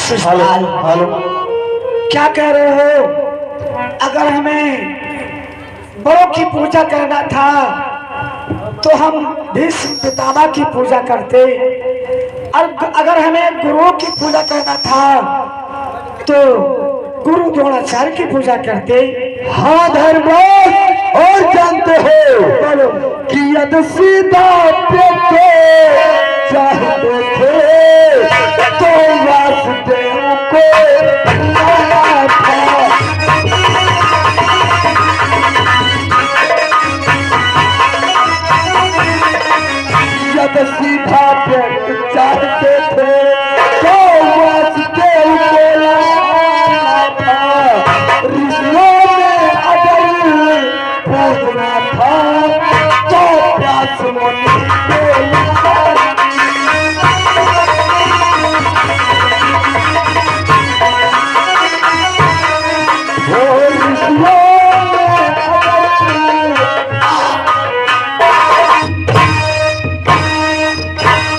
Hello hello. क्या कह रहे हो? अगर हमें बड़ों की पूजा करना था तो हम भीष्म पितामह की पूजा करते, और अगर हमें गुरुओं की पूजा करना था तो गुरु द्रोणाचार्य की पूजा करते। हाँ धर्मराज, और जानते हो बोलो। कि यदि सीता प्रेते चाहते थे तो वासुदेव को लाया था। यदि सीता प्रेते चाहते थे तो वासुदेव को लाया था। ऋषियों ने अगर पूजना था तो व्यास मुनि को लाया। वो ऋषियों ने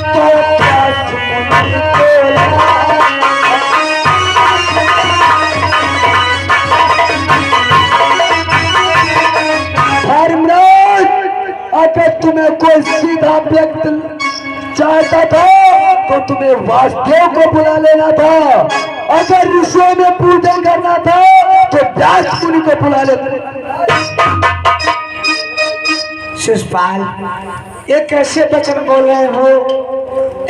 तो व्यास मुनि को लाया। धर्मराज, अगर तुम्हें कोई सीधा व्यक्ति चाहता था तो तुम्हें वासुदेव को बुला लेना था। अगर ऋषियों में पूजन करना था तो व्यास मुनि को बुला लेना। शिषपाल, ये कैसे वचन बोल रहे हो?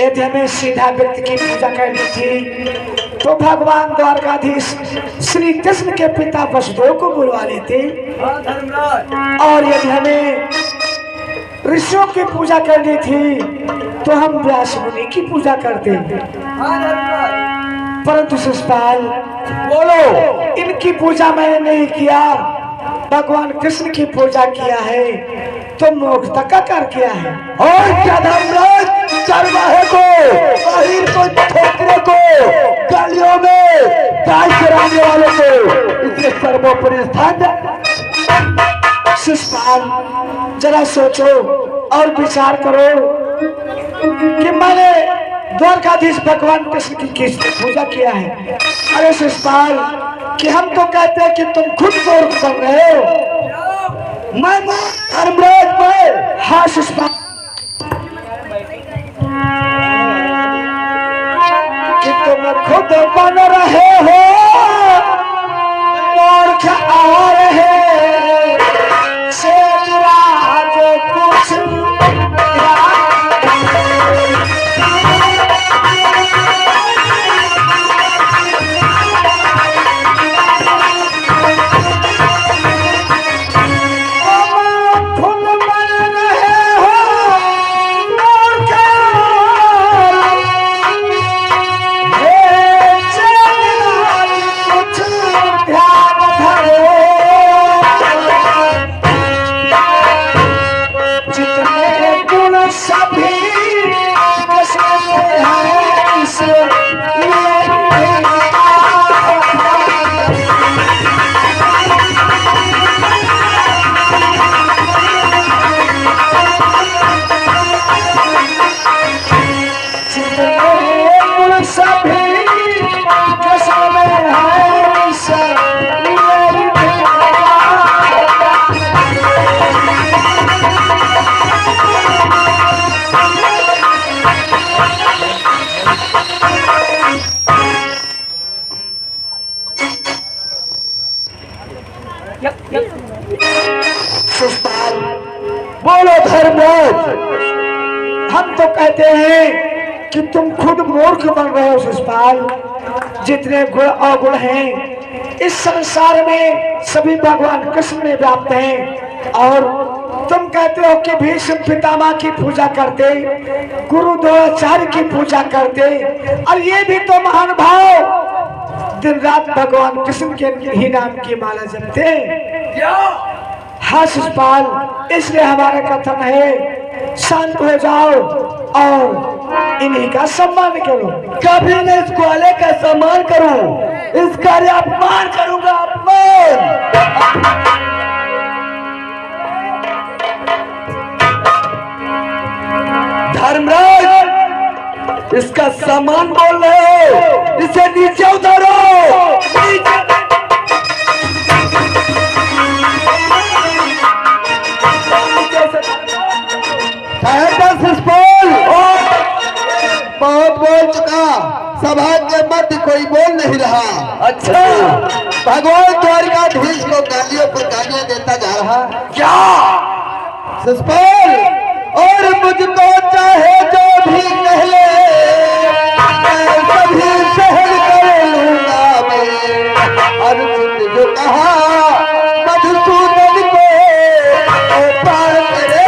यदि हमें सीधा व्यक्ति की पूजा करनी थी तो भगवान द्वारकाधीश श्री कृष्ण के पिता वसुदेव को बुलवा लेते, और यदि हमें ऋषियों की पूजा करनी थी तो हम व्यास मुनि की पूजा करते। परंतु शिषपाल, बोलो, इनकी पूजा मैंने नहीं किया, भगवान कृष्ण की पूजा किया है, तो मोक्ष का कार्य किया है। और क्या धर्मराज, चरवाहे को, बाहिर को, ठोकरे को, गलियों में गाय चराने वालों को इसे सर्वोपरि स्थान दे। शिषपाल, जरा सोचो और विचार करो कि मैंने द्वारकाधीश भगवान कृष्ण की किसने पूजा किया है। अरे शिषपाल, कि हम तो कहते हैं कि तुम खुद मूर्ख बन रहे हो। मैं धर्मराज, मैं हाँ शिषपाल, कि तुम खुद बन रहे हो मूर्ख, और है शेरा जो कुछ बोलो धर्मराज। हम तो कहते हैं कि तुम खुद मूर्ख बन रहे हो शिषपाल। जितने गुण अवगुण हैं इस संसार में सभी भगवान कृष्ण में व्याप्त हैं, और तुम कहते हो कि भीष्म पितामह की पूजा करते, गुरु द्रोणाचार्य की पूजा करते, और ये भी तो महान भाव दिन रात भगवान कृष्ण के ही नाम की माला जपते हैं। हाँ शिषपाल, इसलिए हमारा कथन है, शांत हो जाओ और इन्हीं का सम्मान करो। कभी मैं इस ग्वाले का सम्मान करूं, इसका अपमान करूंगा, अपमान। धर्मराज, इसका सामान बोल रहे हो, इसे नीचे उतारो। बहुत बोल चुका, सभा के मध्य कोई बोल नहीं रहा। अच्छा, भगवान द्वारिकाधीश को गालियों पर गालियां देता जा रहा। क्या शिषपाल, और मुझको चाहे जो भी कहे, मैं सभी सहन कर लूंगा मैं। अर्जुन ने जो कहा मधुसूदन को पार करे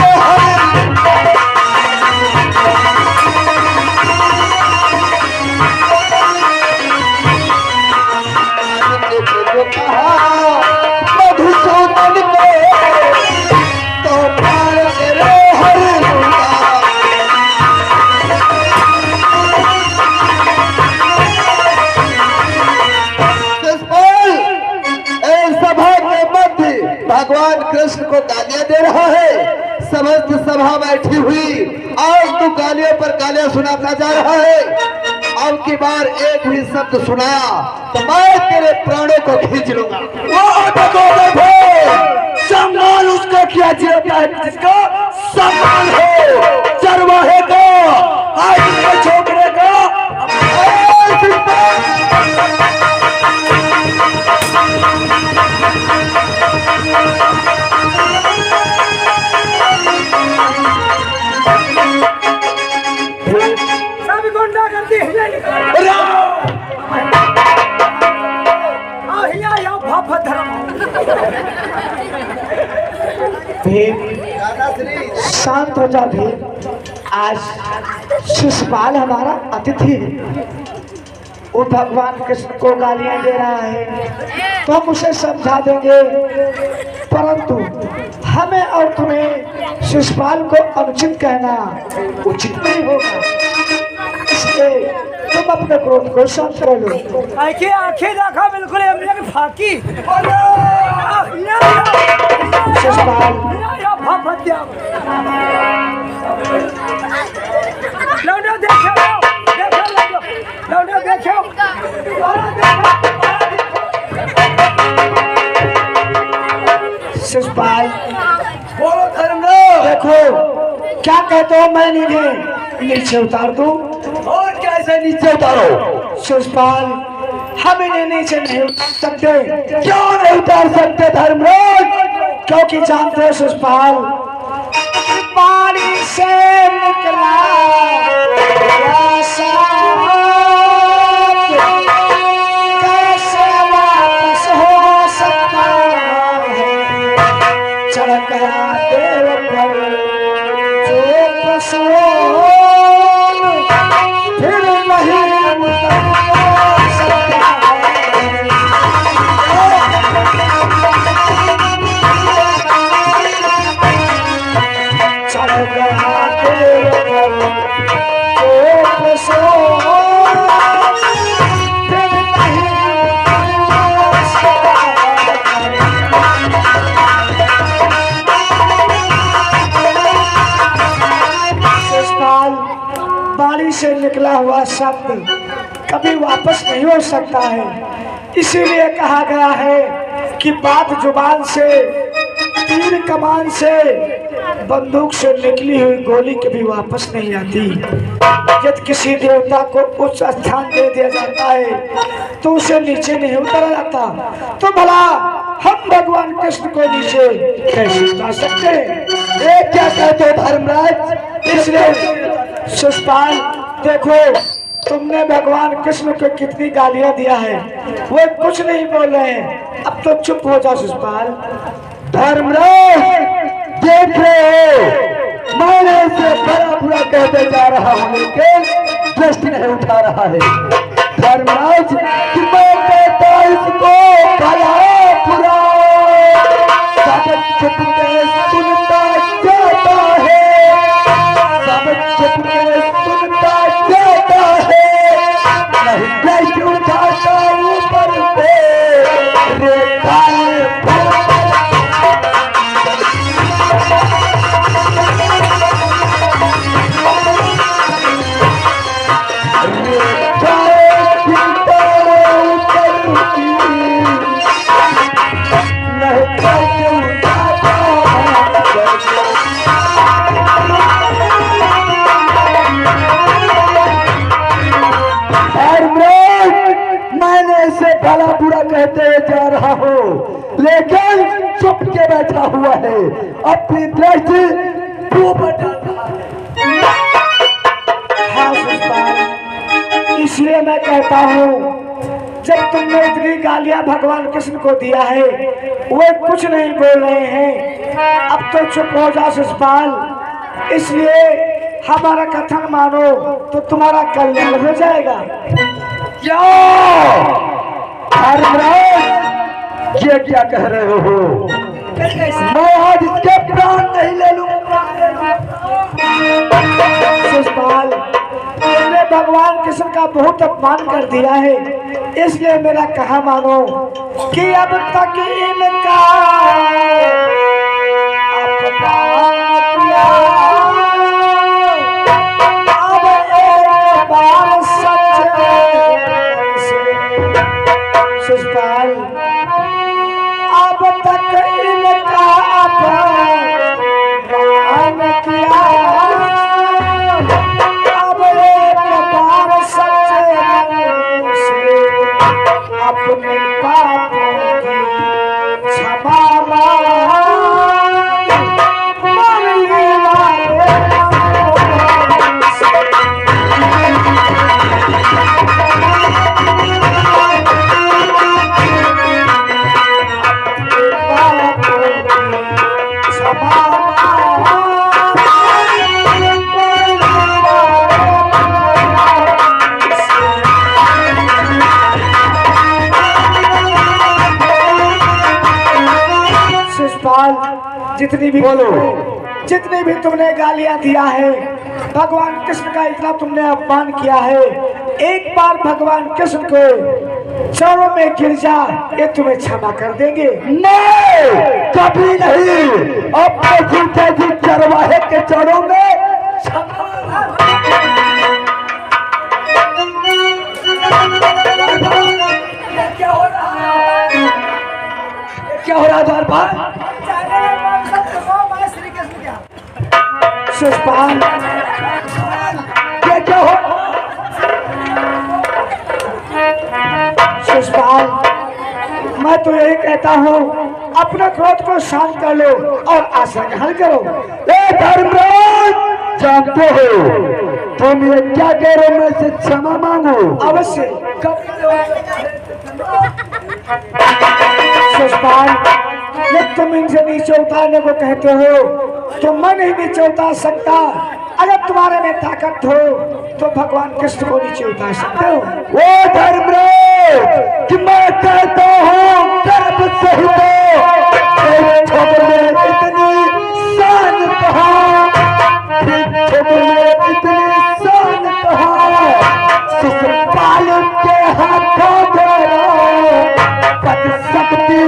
मधुसूदन को तो पार करे हर लूंगा। सभा के मध्य भगवान कृष्ण को गालियां दे रहा है। समस्त सभा बैठी हुई, आज तू गालियों पर गालियां सुनाता जा रहा है। अब की बार एक भी शब्द सुनाया तो मैं तेरे प्राणों को खींच लूंगा। वो देखो, सम्मान उसका किया जाता है जिसका सम्मान हो, चरवाहे का, आज के छोकरे का। सब गुंडा कर दी शांत हो जा भीम। आज शिषपाल हमारा अतिथि है, वो भगवान कृष्ण को गालियां दे रहा है तो हम उसे समझा देंगे, परंतु हमें और तुम्हें शिषपाल को अनुचित कहना उचित नहीं होगा। इसलिए तुम अपने क्रोध को शांत कर लो। आंखें देखा बिल्कुल फाकी शिषपाल, लौंडा देखो, लौंडा देखो। शिषपाल बोलो धर्मराज, देखो क्या कहते हो, मैं नीचे उतार दूं? और कैसे नीचे उतारो? शिषपाल, हम इन्हें नीचे नहीं उतार सकते। क्यों नहीं उतार सकते धर्मराज? क्योंकि जानते हो शिषपाल, पानी से निकला हुआ सांप कैसे वापस हो सकता है? चढ़ गया देव पर जो पशुओं फिर नहीं उतर सकता है। चढ़ गया देव पर जो पशुओं फिर नहीं उतर सकता है। शिषपाल, बाड़ी से निकला हुआ शब्द कभी वापस नहीं हो सकता है। इसीलिए कहा गया है कि बात जुबान से, तीर कमान से, बंदूक से निकली हुई गोली कभी वापस नहीं आती। यदि किसी देवता को उच्च स्थान दे दिया जाता है तो उसे नीचे नहीं उतारा जाता, तो भला हम भगवान कृष्ण को नीचे कैसे उतार सकते हैं? ये क्या कहते हो धर्मराज? इसलिए शिषपाल, देखो तुमने भगवान कृष्ण को कितनी गालियां दिया है, वो कुछ नहीं बोल रहे हैं। अब तो चुप हो जाओ शिषपाल। धर्मराज, देख रहे हो, मैंने इसे बड़ा बुरा कहते जा रहा हूँ लेकिन दृष्टि नहीं उठा रहा है। धर्मराज, कि मैं कहता इसको भला बुरा, सब चुप के सुनता जाता है, सब चुप के सुनता जाता है, नहीं दृष्टि उठाता ऊपर पे रेखा रहा हूँ, लेकिन चुप के बैठा हुआ है, अपनी दृष्टि तू पर डाल रहा है। हाँ शिषपाल, इसलिए मैं कहता हूँ जब तुमने इतनी गालियां भगवान कृष्ण को दिया है, वे कुछ नहीं बोल रहे हैं, अब तो चुप हो जा शिषपाल। इसलिए हमारा कथन मानो तो तुम्हारा कल्याण हो जाएगा। क्या धर्मराज, ये क्या कह रहे हो? मैं आज इसके प्राण नहीं ले लूंगा। शिषपाल, तुमने भगवान कृष्ण का बहुत अपमान कर दिया है, इसलिए मेरा कहा मानो कि अब तक इनका अपमान किया, अब एक बार सच्चे से। शिषपाल, अब तक इनका अपमान किया, अब एक बार सच्चे से अपने पापों की क्षमा मांग, मरने वाले जितनी भी बोलो। जितनी भी तुमने गालियां दिया है, भगवान कृष्ण का इतना तुमने अपमान किया है, एक बार भगवान कृष्ण को चरणों में गिर जा, ये तुम्हें क्षमा कर देंगे। नहीं, कभी नहीं। अब तो झूठे जी चरवाहे के चरणों में क्या हो रहा है? क्या हो रहा है दरबार? शिषपाल, ये क्या हो? शिषपाल, मैं तो यही कहता हूँ अपने क्रोध को शांत कर लो और आशा ग्रहण करो। ए धर्मराज, जानते हो तुम ये क्या कह रहे हो? मैं से क्षमा मांगो। अवश्य। शिषपाल, जब तुम इनसे नीचे उतारने को कहते हो तो मैं नहीं नीचे उतार सकता। अगर तुम्हारे में ताकत हो तो भगवान कृष्ण को नीचे उतार सकते हो। वो धर्मराज कि मैं कहता हूँ गर्भ सहित एक छोटे में इतनी शान कहाँ, एक छोटे में इतनी शान कहाँ, शिषपाल के हाथों में पद शक्ति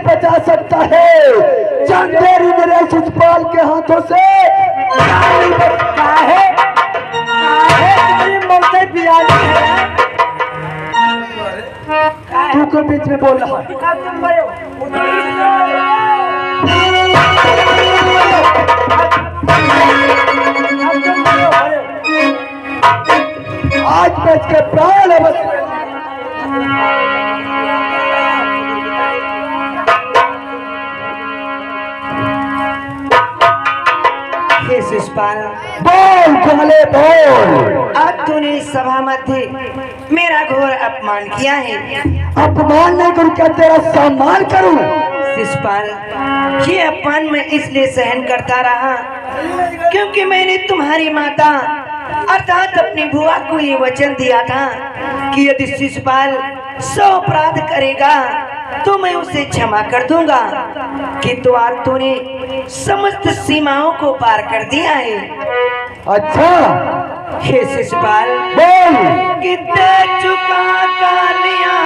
बचा सकता है। चंदेरी मेरे शिषपाल के हाथों से तू को बीच में बोल रहा आज बच के प्राण अवश्य। शिषपाल, बोल कमले बोल। अब तूने इस सभा मध्य मेरा घोर अपमान किया है। अपमान नहीं करूं, क्या तेरा सम्मान करूं? शिषपाल, ये अपमान मैं इसलिए सहन करता रहा क्योंकि मैंने तुम्हारी माता अर्थात अपनी बुआ को ये वचन दिया था कि यदि शिषपाल 100 अपराध करेगा तो मैं उसे क्षमा कर दूंगा, किंतु आज तूने समस्त सीमाओं को पार कर दिया है। अच्छा, हे शिषपाल, बोल। कि दे चुका गालियां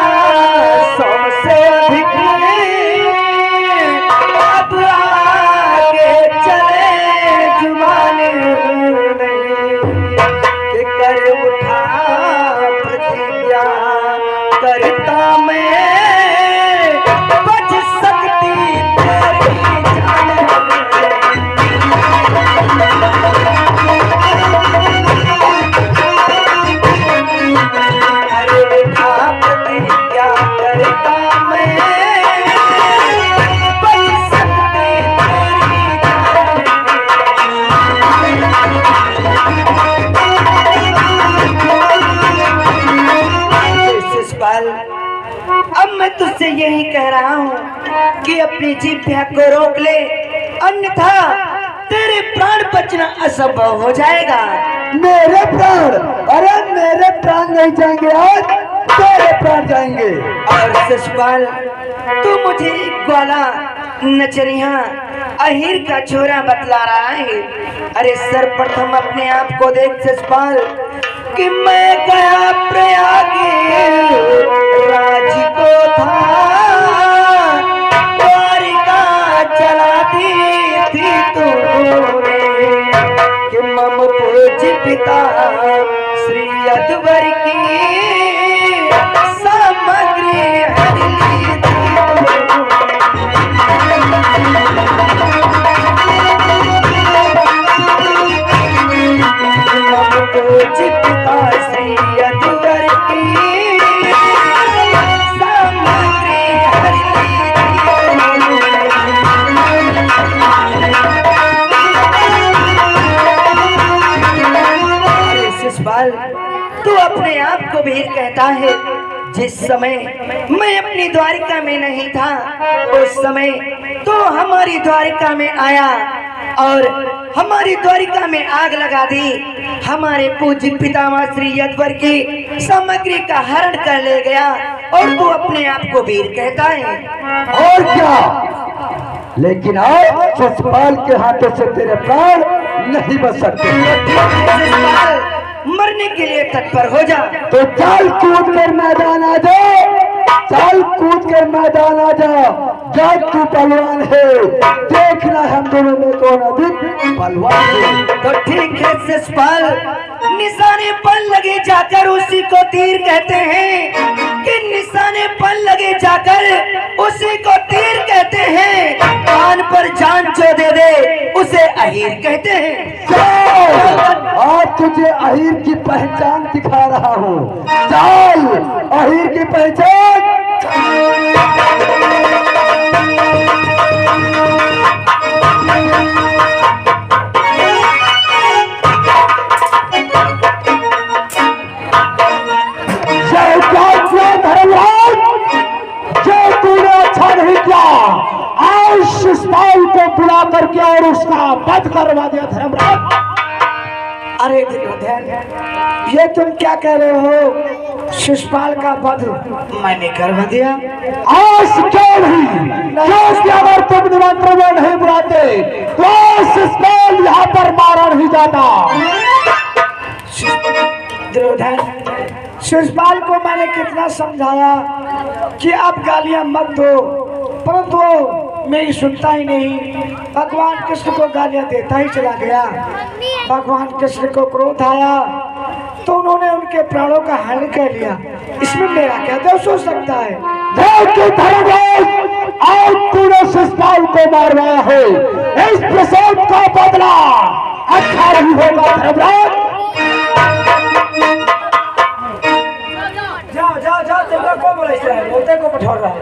सबसे अधिक तुझसे यही कह रहा हूँ कि अपनी जिह्वा को रोक ले, अन्यथा तेरे प्राण बचना असंभव हो जाएगा। मेरे प्राण? अरे मेरे प्राण नहीं जाएंगे, आज तेरे प्राण जाएंगे। और शिशुपाल, तू मुझे ग्वाला, नचनिया, अहीर का छोरा बतला रहा है। अरे सर्वप्रथम अपने आप को देख शिशुपाल, कि मैं गया प्रयाग राज को था, द्वारिका चलाती थी तूने, कि मम पूज्य पिता श्री अकबर की सामग्री हर ली थी मम पूज्य पिता श्री अकबर की सामग्री हर ली थी। शिशुपाल, तू अपने आप को वीर कहता है। जिस समय मैं अपनी द्वारिका में नहीं था, उस समय तो हमारी द्वारिका में आया और हमारी द्वारिका में आग लगा दी। हमारे पूज्य पितामह श्री अकबर की सामग्री का हरण कर ले गया और तू अपने आप को वीर कहता है। और क्या? लेकिन आज शिशुपाल के हाथों से तेरे प्राण नहीं बच सकते। शिशुपाल, मरने के लिए तत्पर हो जा। तो चल कूद कर मैदान आ जा, चल कूद कर मैदान आ जा। जब तू पहलवान है, देखना हम दोनों में कौन अधिक पहलवान है। तो ठीक है शिशुपाल, निशाने पर लगे जाकर उसी को तीर कहते हैं, कि निशाने पर लगे जाकर उसी को तीर कहते हैं। कान पर जान जो दे दे उसे अहीर कहते हैं। आज तुझे अहीर की पहचान दिखा रहा हूँ। चल अहीर की पहचान। धर्मराज, जो तूने अच्छा नहीं किया, आज शिशुपाल को बुला करके और उसका वध करवा दिया धर्मराज। अरे दुर्योधन, ये तुम क्या कह रहे हो? शिशुपाल का वध मैंने करवा दिया? आज क्यों नहीं? क्योंकि अगर तुम निमंत्रण में नहीं बुलाते तो शिशुपाल यहाँ पर मारा नहीं जाता। दुर्योधन, शिशुपाल को मैंने कितना समझाया कि अब गालियां मत दो, परंतु वो मेरी सुनता ही नहीं। भगवान कृष्ण को गालियां देता ही चला गया। भगवान कृष्ण को क्रोध आया तो उन्होंने उनके प्राणों का हरण कर लिया। इसमें मेरा क्या दोष हो सकता है? आज तूने शिशुपाल को मारवाया है, इस प्रसव का बदला अच्छा नहीं होगा धर्मराज। जाओ जाओ जाओ, तुमको को बोले है, बोलते को पठोर रहा है।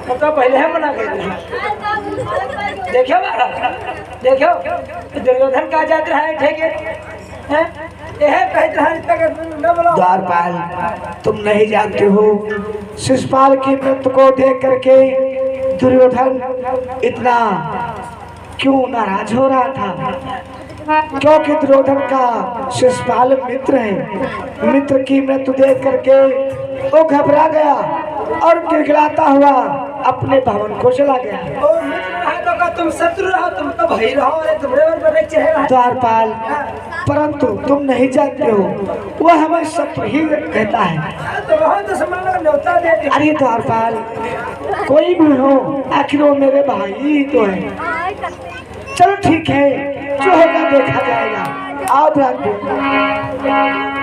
तो पहले हम मना कर दिया। देखो महाराज, देखो दुर्योधन का जात रहा है, ठीक है? यह कहते हैं तक न बोलो। द्वारपाल, तुम नहीं जानते हो, शिशुपाल की मृत्यु को देख करके दुर्योधन इतना क्यों नाराज हो रहा था? क्योंकि दुर्योधन का शिशुपाल मित्र है। मित्र की मृत्यु देख करके वो घबरा गया और गिड़गिड़ाता हुआ अपने भवन को चला गया। और तो का तुम शत्रु रहो, तुम तो भाई रहो, अरे तुम्हारे ऊपर एक चेहरा है। द्वारपाल, परंतु तुम नहीं जानते हो, वह हमें शत्रु ही कहता है। तो वहाँ तो समझ लो न्योता दे दे। अरे द्वारपाल, कोई भी हो, आखिर वो मेरे भाई ही तो है। चलो ठीक है, जो होगा देखा जाएगा। आओ ध्यान दो।